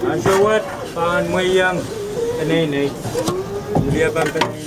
Asawat pan mayang kanay dia bang kanay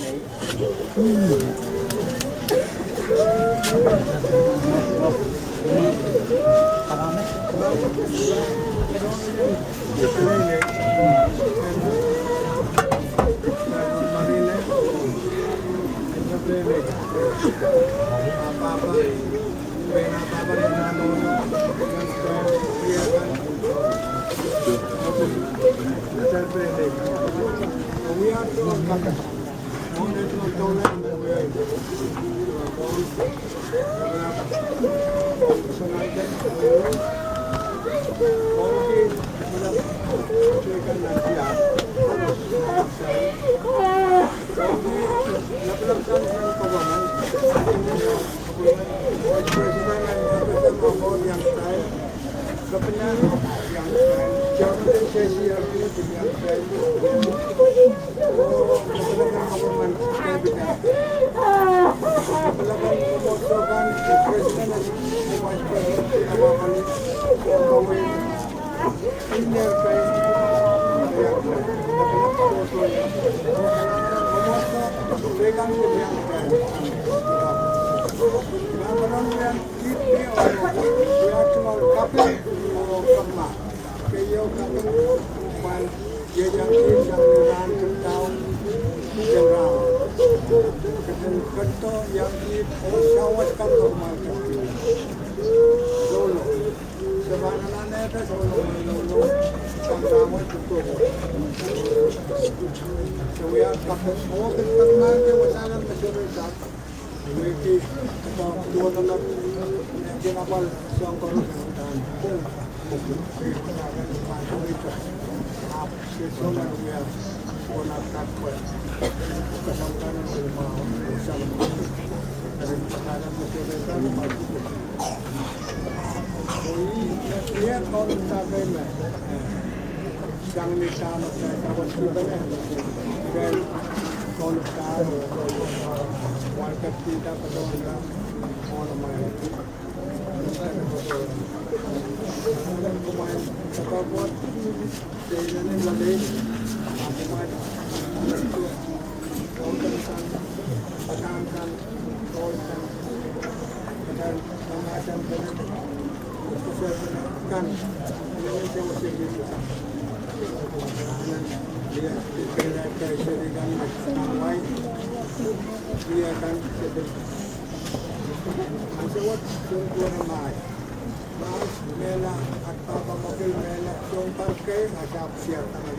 Mas mela at papamagil mela yung parkay asap siya tangan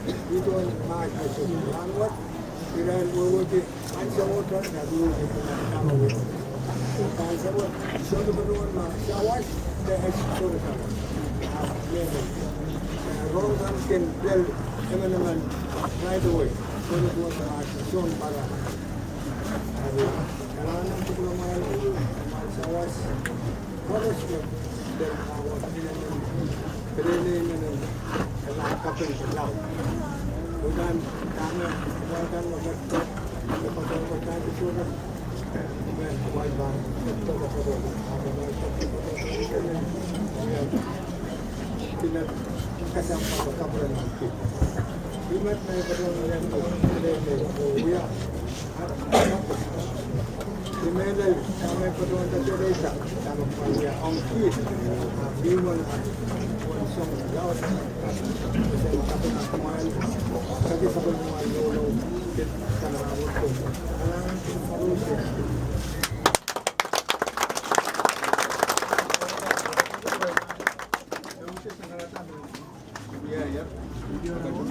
itu mas masuk anwat kirain wawuti ansa motor na dulu itu nama wit ansa wot so the beruan ma sawat the es so the wrong time can tell emeneman right away so the beruan ma son para karena itu belum malu sawas harus dan awak ini kena kapal selau. Bukan kami akan melakukan kepada itu dan wajib tidak kesampai kapal nanti. Imat mereka yang berdoa Dimana kami perlu terjadi sama pria ongkir, biman, konsum laut, bersama kapal kemarin, bagi kapal kemarin dulu karena waktu, karena harus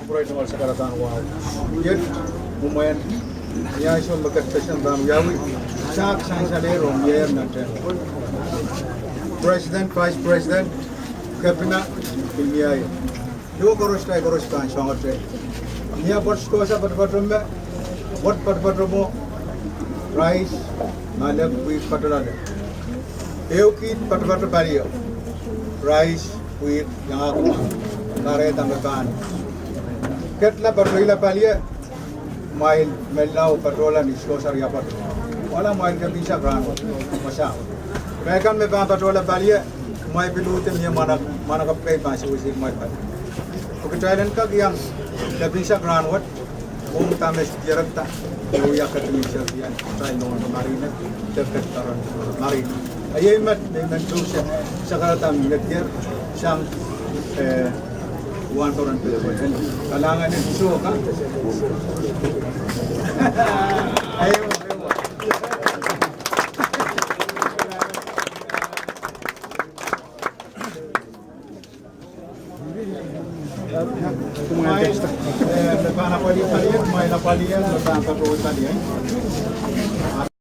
Proyek nomor sekarang wow. Yan lumayan ya iso magkastasyon dam yawi sak sang salero mier na ten. President, Vice President, Cabinet Bilmiay. Yo koros kan sangat tre. Nia bos ko sa patpatrom me. What patpatrom mo rice malak wheat patolade. Eukit patpatrom pariyo. Rice wheat yang aku kare tambakan. Ketla patroila palia mail melau patrola nisko saria pat wala mail ke bisa grano masa mekan me patrola palia mai pilute me mana ka play pasi usi mai pat ko thailand ka yang ke bisa grano wat tames jarakta yo ya ka tumi sian trai no marina dekat taran marina ayai mat me mentu sakaratam netger sang One orang tu, kalangan ini suka kan? Ayo, Mai, lepas nak pali talian, mai nak palian, lepas nak pali talian.